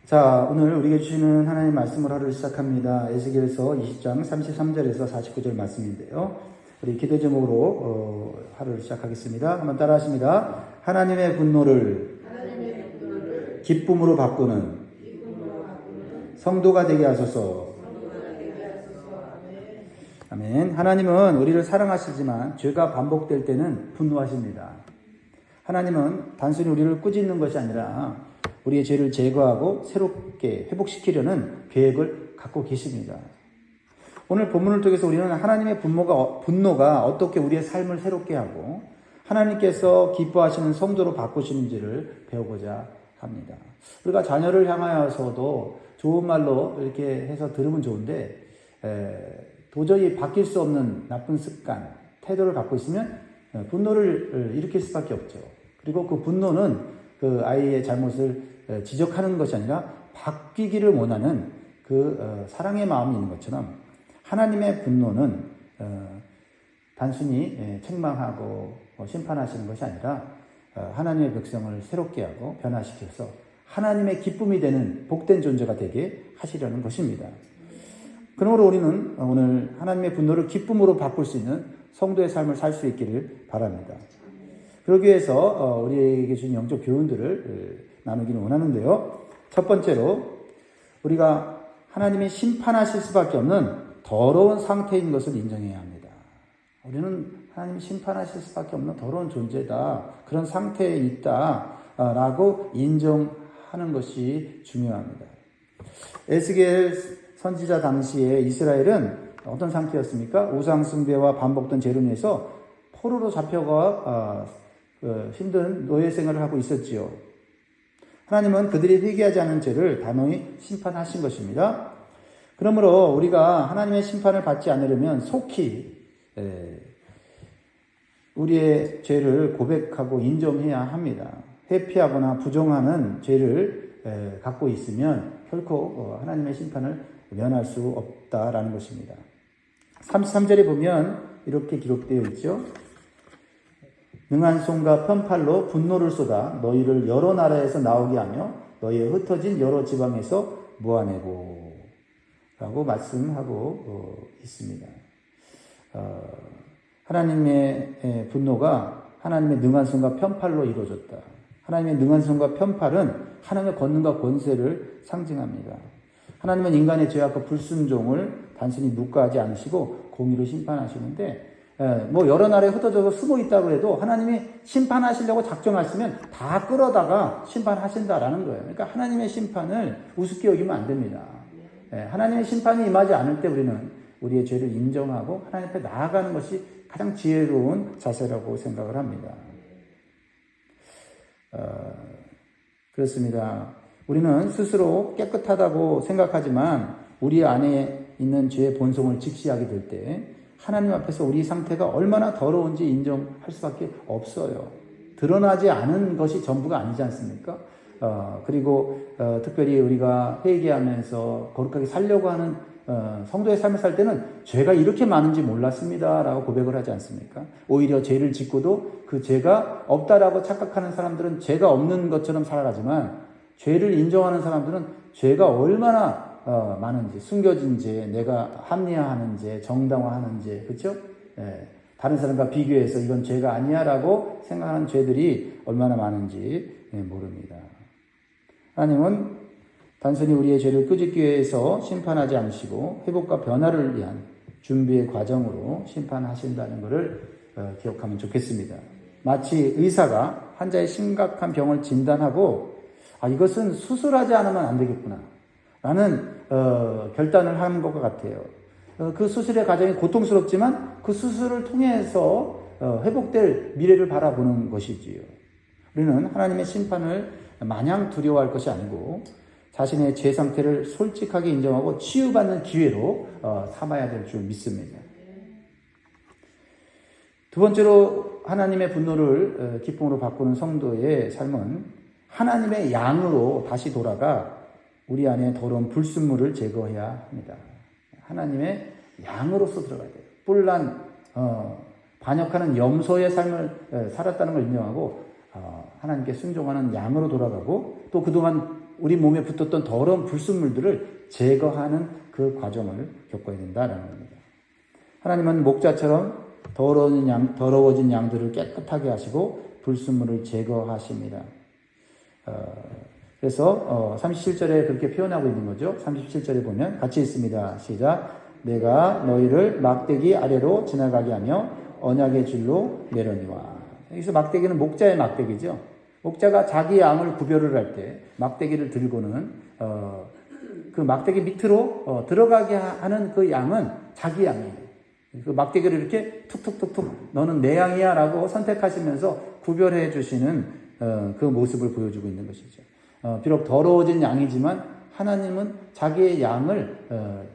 자, 오늘 우리에게 주시는 하나님의 말씀을 하루를 시작합니다. 에스겔서 20장 33절에서 49절 말씀인데요. 우리 기도 제목으로 하루를 시작하겠습니다. 한번 따라 하십니다. 하나님의 분노를 기쁨으로 바꾸는 성도가 되게 하소서. 아멘. 하나님은 우리를 사랑하시지만 죄가 반복될 때는 분노하십니다. 하나님은 단순히 우리를 꾸짖는 것이 아니라 우리의 죄를 제거하고 새롭게 회복시키려는 계획을 갖고 계십니다. 오늘 본문을 통해서 우리는 하나님의 분노가 어떻게 우리의 삶을 새롭게 하고 하나님께서 기뻐하시는 성도로 바꾸시는지를 배우고자 합니다. 우리가 자녀를 향하여서도 좋은 말로 이렇게 해서 들으면 좋은데 도저히 바뀔 수 없는 나쁜 습관, 태도를 갖고 있으면 분노를 일으킬 수밖에 없죠. 그리고 그 분노는 그 아이의 잘못을 지적하는 것이 아니라 바뀌기를 원하는 그 사랑의 마음이 있는 것처럼 하나님의 분노는 단순히 책망하고 심판하시는 것이 아니라 하나님의 백성을 새롭게 하고 변화시켜서 하나님의 기쁨이 되는 복된 존재가 되게 하시려는 것입니다. 그러므로 우리는 오늘 하나님의 분노를 기쁨으로 바꿀 수 있는 성도의 삶을 살 수 있기를 바랍니다. 그러기 위해서 우리에게 주신 영적 교훈들을 나누기를 원하는데요. 첫 번째로 우리가 하나님이 심판하실 수밖에 없는 더러운 상태인 것을 인정해야 합니다. 우리는 하나님이 심판하실 수밖에 없는 더러운 존재다. 그런 상태에 있다라고 인정하는 것이 중요합니다. 에스겔 선지자 당시에 이스라엘은 어떤 상태였습니까? 우상 숭배와 반복된 죄로 인해서 포로로 잡혀가 힘든 노예 생활을 하고 있었지요. 하나님은 그들이 회개하지 않은 죄를 단호히 심판하신 것입니다. 그러므로 우리가 하나님의 심판을 받지 않으려면 속히 우리의 죄를 고백하고 인정해야 합니다. 회피하거나 부정하는 죄를 갖고 있으면 결코 하나님의 심판을 면할 수 없다라는 것입니다. 33절에 보면 이렇게 기록되어 있죠. 능한 손과 편팔로 분노를 쏟아 너희를 여러 나라에서 나오게 하며 너희의 흩어진 여러 지방에서 모아내고 라고 말씀하고 있습니다. 하나님의 분노가 하나님의 능한 손과 편팔로 이루어졌다. 하나님의 능한 손과 편팔은 하나님의 권능과 권세를 상징합니다. 하나님은 인간의 죄악과 불순종을 단순히 묵과하지 않으시고 공의로 심판하시는데 여러 나라에 흩어져서 숨어 있다고 해도 하나님이 심판하시려고 작정하시면 다 끌어다가 심판하신다라는 거예요. 그러니까 하나님의 심판을 우습게 여기면 안 됩니다. 하나님의 심판이 임하지 않을 때 우리는 우리의 죄를 인정하고 하나님 앞에 나아가는 것이 가장 지혜로운 자세라고 생각을 합니다. 그렇습니다. 우리는 스스로 깨끗하다고 생각하지만 우리 안에 있는 죄의 본성을 직시하게 될 때 하나님 앞에서 우리 상태가 얼마나 더러운지 인정할 수밖에 없어요. 드러나지 않은 것이 전부가 아니지 않습니까? 그리고 특별히 우리가 회개하면서 거룩하게 살려고 하는 성도의 삶을 살 때는 죄가 이렇게 많은지 몰랐습니다 라고 고백을 하지 않습니까? 오히려 죄를 짓고도 그 죄가 없다라고 착각하는 사람들은 죄가 없는 것처럼 살아가지만 죄를 인정하는 사람들은 죄가 얼마나 많은지, 숨겨진 죄, 내가 합리화하는 죄, 정당화하는 죄, 그렇죠? 다른 사람과 비교해서 이건 죄가 아니야라고 생각하는 죄들이 얼마나 많은지 모릅니다. 하나님은 단순히 우리의 죄를 끄집기 위해서 심판하지 않으시고 회복과 변화를 위한 준비의 과정으로 심판하신다는 것을 기억하면 좋겠습니다. 마치 의사가 환자의 심각한 병을 진단하고 이것은 수술하지 않으면 안 되겠구나 라는 결단을 하는 것과 같아요. 그 수술의 과정이 고통스럽지만 그 수술을 통해서 회복될 미래를 바라보는 것이지요. 우리는 하나님의 심판을 마냥 두려워할 것이 아니고 자신의 죄 상태를 솔직하게 인정하고 치유받는 기회로 삼아야 될 줄 믿습니다. 두 번째로 하나님의 분노를 기쁨으로 바꾸는 성도의 삶은 하나님의 양으로 다시 돌아가 우리 안에 더러운 불순물을 제거해야 합니다. 하나님의 양으로서 들어가야 돼요. 뿔난 반역하는 염소의 삶을 살았다는 걸 인정하고 하나님께 순종하는 양으로 돌아가고 또 그동안 우리 몸에 붙었던 더러운 불순물들을 제거하는 그 과정을 겪어야 된다라는 겁니다. 하나님은 목자처럼 더러워진 양들을 깨끗하게 하시고 불순물을 제거하십니다. 그래서 37절에 그렇게 표현하고 있는 거죠. 37절에 보면 같이 있습니다. 시작. 내가 너희를 막대기 아래로 지나가게 하며 언약의 줄로 매려니와. 여기서 막대기는 목자의 막대기죠. 목자가 자기 양을 구별을 할 때 막대기를 들고는 그 막대기 밑으로 들어가게 하는 그 양은 자기 양이에요. 그 막대기를 이렇게 툭툭툭툭 너는 내 양이야 라고 선택하시면서 구별해 주시는 그 모습을 보여주고 있는 것이죠. 비록 더러워진 양이지만 하나님은 자기의 양을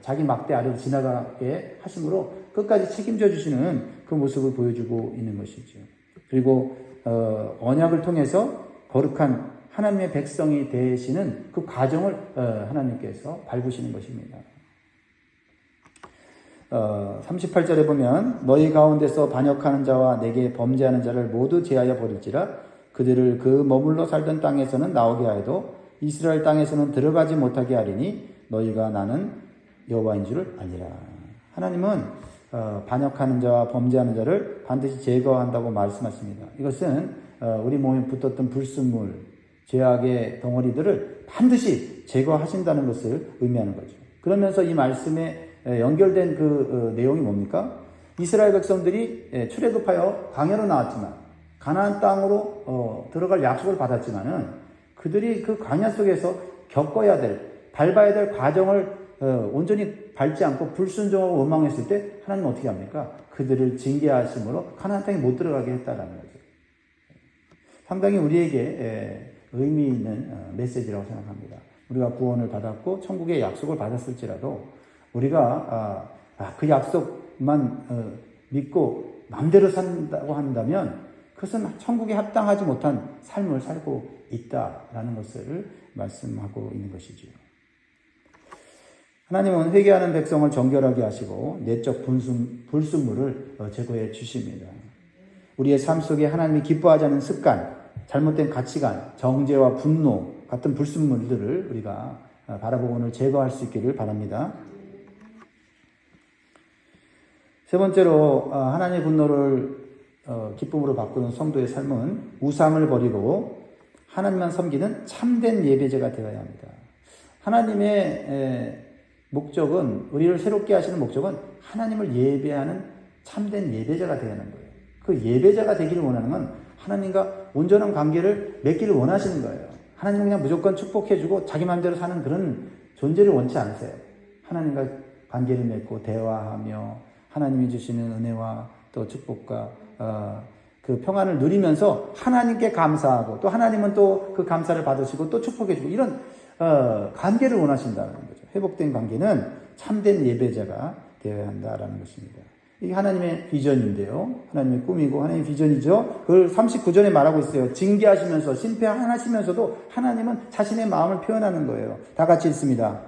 자기 막대 아래로 지나가게 하심으로 끝까지 책임져 주시는 그 모습을 보여주고 있는 것이죠. 그리고 언약을 통해서 거룩한 하나님의 백성이 되시는 그 과정을 하나님께서 밟으시는 것입니다. 38절에 보면 너희 가운데서 반역하는 자와 내게 범죄하는 자를 모두 제하여 버릴지라 그들을 그 머물러 살던 땅에서는 나오게 하여도 이스라엘 땅에서는 들어가지 못하게 하리니 너희가 나는 여호와인 줄을 알리라. 하나님은 반역하는 자와 범죄하는 자를 반드시 제거한다고 말씀하십니다. 이것은 우리 몸에 붙었던 불순물, 죄악의 덩어리들을 반드시 제거하신다는 것을 의미하는 거죠. 그러면서 이 말씀에 연결된 그 내용이 뭡니까? 이스라엘 백성들이 출애굽하여 광야로 나왔지만 가나안 땅으로 들어갈 약속을 받았지만은 그들이 그 광야 속에서 겪어야 될, 밟아야 될 과정을 온전히 밟지 않고 불순종하고 원망했을 때 하나님은 어떻게 합니까? 그들을 징계하심으로 가나안 땅에 못 들어가게 했다라는 거죠. 상당히 우리에게 의미 있는 메시지라고 생각합니다. 우리가 구원을 받았고 천국의 약속을 받았을지라도 우리가 그 약속만 믿고 마음대로 산다고 한다면 그것은 천국에 합당하지 못한 삶을 살고 있다라는 것을 말씀하고 있는 것이지요. 하나님은 회개하는 백성을 정결하게 하시고 내적 불순물을 제거해 주십니다. 우리의 삶 속에 하나님이 기뻐하지 않는 습관, 잘못된 가치관, 정죄와 분노 같은 불순물들을 우리가 바라보고 오늘 제거할 수 있기를 바랍니다. 세 번째로 하나님의 분노를 기쁨으로 바꾸는 성도의 삶은 우상을 버리고 하나님만 섬기는 참된 예배자가 되어야 합니다. 하나님의 목적은, 우리를 새롭게 하시는 목적은 하나님을 예배하는 참된 예배자가 되어야 하는 거예요. 그 예배자가 되기를 원하는 건 하나님과 온전한 관계를 맺기를 원하시는 거예요. 하나님은 그냥 무조건 축복해주고 자기 마음대로 사는 그런 존재를 원치 않으세요. 하나님과 관계를 맺고 대화하며 하나님이 주시는 은혜와 또 축복과 그 평안을 누리면서 하나님께 감사하고 또 하나님은 또 그 감사를 받으시고 또 축복해주고 이런 관계를 원하신다는 거죠. 회복된 관계는 참된 예배자가 되어야 한다라는 것입니다. 이게 하나님의 비전인데요. 하나님의 꿈이고 하나님의 비전이죠. 그걸 39절에 말하고 있어요. 징계하시면서 심판하시면서도 하나님은 자신의 마음을 표현하는 거예요. 다 같이 읽습니다.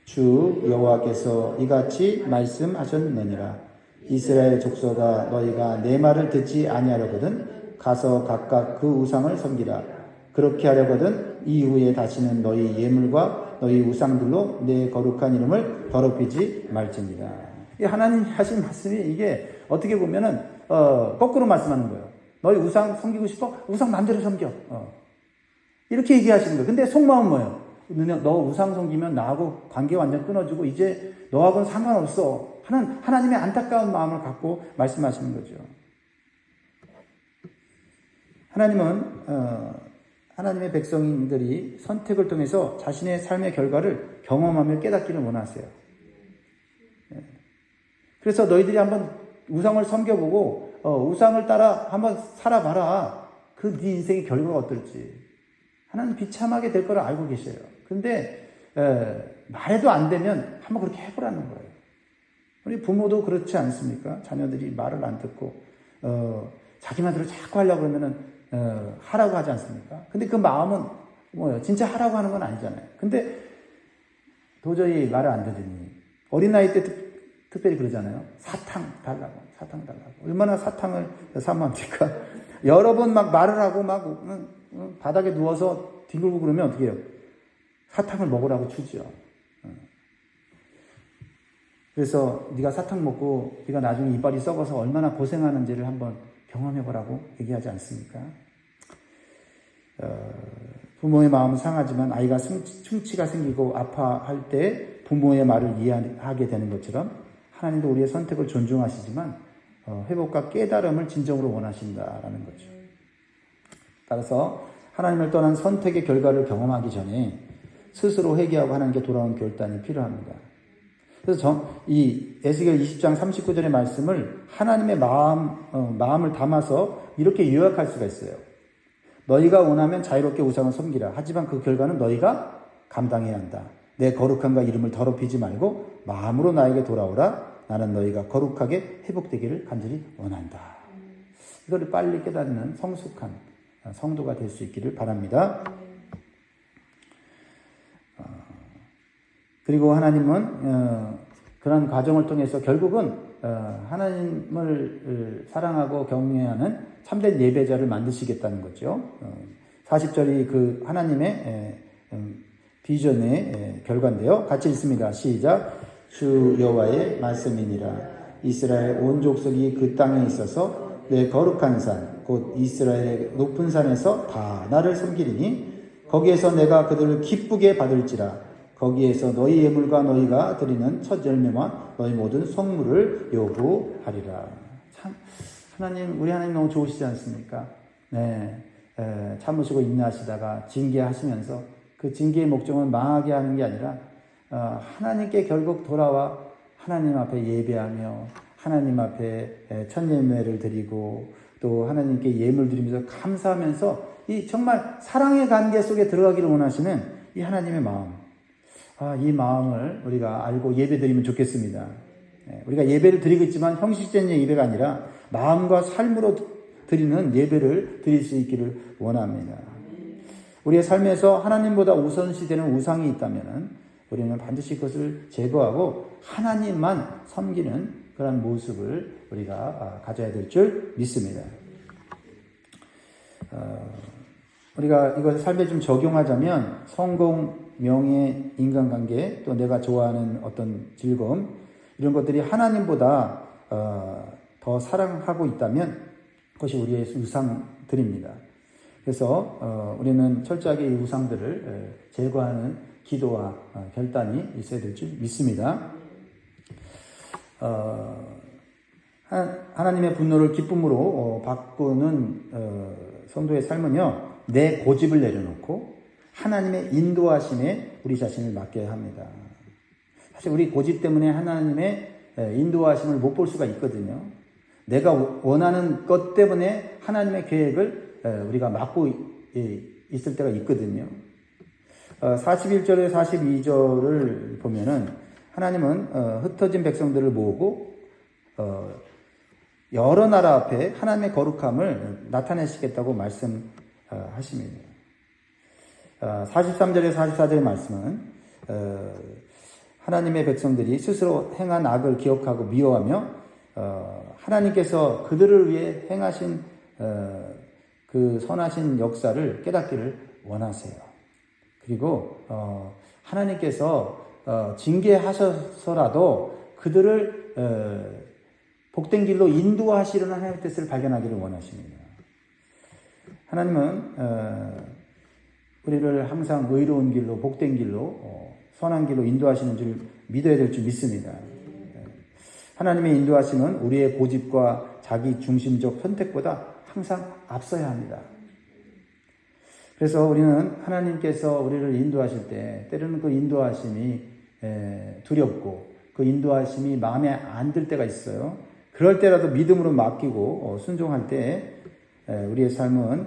주 여호와께서 이같이 말씀하셨느니라. 이스라엘 족속아 너희가 내 말을 듣지 아니하려거든 가서 각각 그 우상을 섬기라. 그렇게 하려거든 이후에 다시는 너희 예물과 너희 우상들로 내 거룩한 이름을 더럽히지 말지니라. 이 하나님 하신 말씀이 이게 어떻게 보면은 거꾸로 말씀하는 거예요. 너희 우상 섬기고 싶어? 우상 마음대로 섬겨. 이렇게 얘기하시는 거예요. 근데 속마음은 뭐예요? 너 우상 섬기면 나하고 관계 완전 끊어지고 이제 너하고는 상관없어 하는 하나님의 안타까운 마음을 갖고 말씀하시는 거죠. 하나님은 하나님의 백성들이 선택을 통해서 자신의 삶의 결과를 경험하며 깨닫기를 원하세요. 그래서 너희들이 한번 우상을 섬겨보고 우상을 따라 한번 살아봐라. 그 네 인생의 결과가 어떨지. 하나님 비참하게 될 거를 알고 계셔요. 근데 말해도 안 되면 한번 그렇게 해보라는 거예요. 우리 부모도 그렇지 않습니까? 자녀들이 말을 안 듣고 자기 말대로 자꾸 하려고 그러면은 하라고 하지 않습니까? 근데 그 마음은 뭐예요? 진짜 하라고 하는 건 아니잖아요. 근데 도저히 말을 안 듣으니 어린아이 때 특별히 그러잖아요. 사탕 달라고. 얼마나 사탕을 사모합니까? 여러 번 막 말을 하고 막 바닥에 누워서 뒹굴고 그러면 어떻게 해요? 사탕을 먹으라고 주죠. 그래서 네가 사탕 먹고 네가 나중에 이빨이 썩어서 얼마나 고생하는지를 한번 경험해보라고 얘기하지 않습니까? 부모의 마음은 상하지만 아이가 충치가 생기고 아파할 때 부모의 말을 이해하게 되는 것처럼 하나님도 우리의 선택을 존중하시지만 회복과 깨달음을 진정으로 원하신다라는 거죠. 따라서 하나님을 떠난 선택의 결과를 경험하기 전에 스스로 회개하고 하나님께 돌아온 결단이 필요합니다. 그래서 이 에스겔 20장 39절의 말씀을 하나님의 마음을 담아서 이렇게 요약할 수가 있어요. 너희가 원하면 자유롭게 우상을 섬기라. 하지만 그 결과는 너희가 감당해야 한다. 내 거룩함과 이름을 더럽히지 말고 마음으로 나에게 돌아오라. 나는 너희가 거룩하게 회복되기를 간절히 원한다. 이거를 빨리 깨닫는 성숙한 성도가 될 수 있기를 바랍니다. 그리고 하나님은 그런 과정을 통해서 결국은 하나님을 사랑하고 경외하는 참된 예배자를 만드시겠다는 거죠. 40절이 그 하나님의 비전의 결과인데요. 같이 읽습니다. 시작. 주 여호와의 말씀이니라. 이스라엘 온 족속이 그 땅에 있어서 내 거룩한 산 곧 이스라엘의 높은 산에서 다 나를 섬기리니 거기에서 내가 그들을 기쁘게 받을지라. 거기에서 너희 예물과 너희가 드리는 첫 열매와 너희 모든 성물을 요구하리라. 참 하나님, 우리 하나님 너무 좋으시지 않습니까? 네, 참으시고 인내하시다가 징계하시면서 그 징계의 목적은 망하게 하는 게 아니라 하나님께 결국 돌아와 하나님 앞에 예배하며 하나님 앞에 첫 예물을 드리고 또 하나님께 예물 드리면서 감사하면서 이 정말 사랑의 관계 속에 들어가기를 원하시는 이 하나님의 마음. 이 마음을 우리가 알고 예배드리면 좋겠습니다. 우리가 예배를 드리고 있지만 형식적인 예배가 아니라 마음과 삶으로 드리는 예배를 드릴 수 있기를 원합니다. 우리의 삶에서 하나님보다 우선시되는 우상이 있다면 우리는 반드시 그것을 제거하고 하나님만 섬기는 그런 모습을 우리가 가져야 될 줄 믿습니다. 우리가 이것을 삶에 좀 적용하자면 성공, 명예, 인간관계, 또 내가 좋아하는 어떤 즐거움 이런 것들이 하나님보다 더 사랑하고 있다면 그것이 우리의 우상들입니다. 그래서 우리는 철저하게 이 우상들을 제거하는 기도와 결단이 있어야 될 줄 믿습니다. 하나님의 분노를 기쁨으로 바꾸는 성도의 삶은요, 내 고집을 내려놓고 하나님의 인도하심에 우리 자신을 맡겨야 합니다. 사실 우리 고집 때문에 하나님의 인도하심을 못 볼 수가 있거든요. 내가 원하는 것 때문에 하나님의 계획을 우리가 막고 있을 때가 있거든요. 41절에 42절을 보면은 하나님은 흩어진 백성들을 모으고 여러 나라 앞에 하나님의 거룩함을 나타내시겠다고 말씀하십니다. 43절에 44절의 말씀은 하나님의 백성들이 스스로 행한 악을 기억하고 미워하며 하나님께서 그들을 위해 행하신 그 선하신 역사를 깨닫기를 원하세요. 그리고 하나님께서 징계하셔서라도 그들을 복된 길로 인도하시려는 하나님의 뜻을 발견하기를 원하십니다. 하나님은 우리를 항상 의로운 길로, 복된 길로, 선한 길로 인도하시는 줄 믿어야 될 줄 믿습니다. 하나님의 인도하심은 우리의 고집과 자기 중심적 선택보다 항상 앞서야 합니다. 그래서 우리는 하나님께서 우리를 인도하실 때 때로는 그 인도하심이 두렵고 그 인도하심이 마음에 안 들 때가 있어요. 그럴 때라도 믿음으로 맡기고 순종할 때 우리의 삶은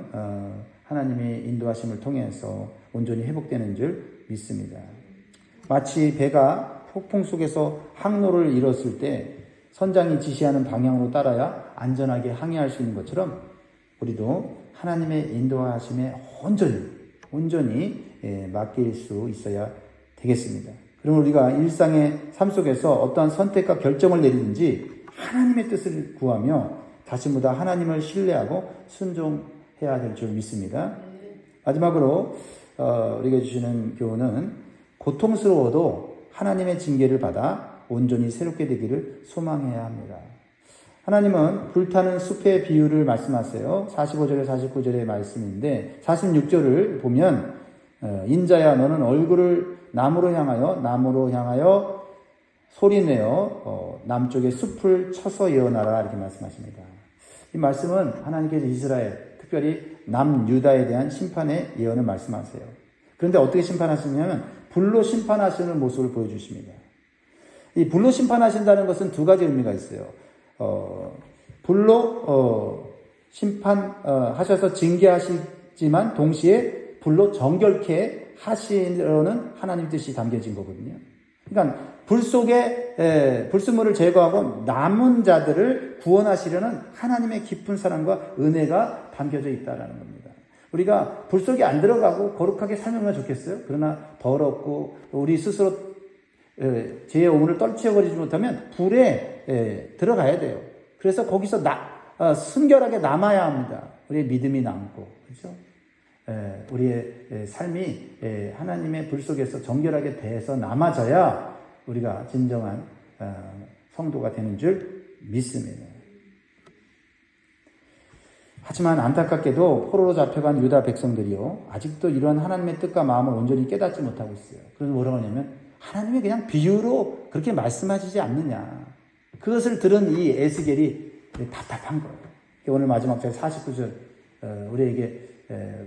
하나님의 인도하심을 통해서 온전히 회복되는 줄 믿습니다. 마치 배가 폭풍 속에서 항로를 잃었을 때 선장이 지시하는 방향으로 따라야 안전하게 항해할 수 있는 것처럼 우리도 하나님의 인도하심에 온전히 맡길 수 있어야 되겠습니다. 그럼 우리가 일상의 삶 속에서 어떠한 선택과 결정을 내리든지 하나님의 뜻을 구하며 자신보다 하나님을 신뢰하고 순종해야 될 줄 믿습니다. 마지막으로 우리가 주시는 교훈은 고통스러워도 하나님의 징계를 받아 온전히 새롭게 되기를 소망해야 합니다. 하나님은 불타는 숲의 비유를 말씀하세요. 45절에 49절의 말씀인데 46절을 보면 인자야 너는 얼굴을 남으로 향하여 소리내어 남쪽의 숲을 쳐서 예언하라 이렇게 말씀하십니다. 이 말씀은 하나님께서 이스라엘 특별히 남유다에 대한 심판의 예언을 말씀하세요. 그런데 어떻게 심판하시냐면 불로 심판하시는 모습을 보여주십니다. 이 불로 심판하신다는 것은 두 가지 의미가 있어요. 불로 심판하셔서 징계하시지만 동시에 불로 정결케 하시려는 하나님 뜻이 담겨진 거거든요. 그러니까 불 속에 불순물을 제거하고 남은 자들을 구원하시려는 하나님의 깊은 사랑과 은혜가 담겨져 있다는 겁니다. 우리가 불 속에 안 들어가고 거룩하게 살면 좋겠어요? 그러나 더럽고 우리 스스로 죄의 오물을 떨치워버리지 못하면 불에 들어가야 돼요. 그래서 거기서 순결하게 남아야 합니다. 우리의 믿음이 남고, 그렇죠? 우리의 삶이 하나님의 불 속에서 정결하게 돼서 남아져야 우리가 진정한 성도가 되는 줄 믿습니다. 하지만 안타깝게도 포로로 잡혀간 유다 백성들이요 아직도 이러한 하나님의 뜻과 마음을 온전히 깨닫지 못하고 있어요. 그래서 뭐라고 하냐면 하나님이 그냥 비유로 그렇게 말씀하시지 않느냐. 그것을 들은 이 에스겔이 답답한 거예요. 오늘 마지막 절 49절 우리에게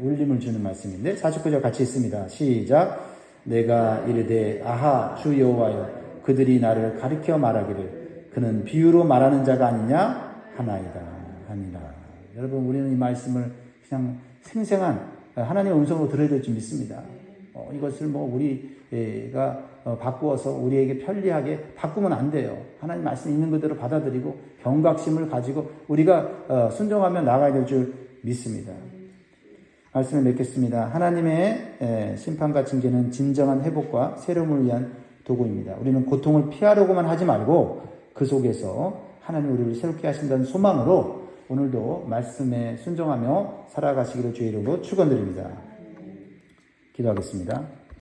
울림을 주는 말씀인데 49절 같이 있습니다. 시작. 내가 이르되 아하 주 여호와여 그들이 나를 가리켜 말하기를 그는 비유로 말하는 자가 아니냐 하나이다 하니라. 여러분 우리는 이 말씀을 그냥 생생한 하나님의 음성으로 들어야 될 줄 믿습니다. 이것을 우리가 바꾸어서 우리에게 편리하게 바꾸면 안 돼요. 하나님 말씀 있는 그대로 받아들이고 경각심을 가지고 우리가 순종하며 나가야 될 줄 믿습니다. 말씀을 맺겠습니다. 하나님의 심판과 징계는 진정한 회복과 새로움을 위한 도구입니다. 우리는 고통을 피하려고만 하지 말고 그 속에서 하나님 우리를 새롭게 하신다는 소망으로 오늘도 말씀에 순종하며 살아가시기를 주의 이름으로 축원드립니다. 기도하겠습니다.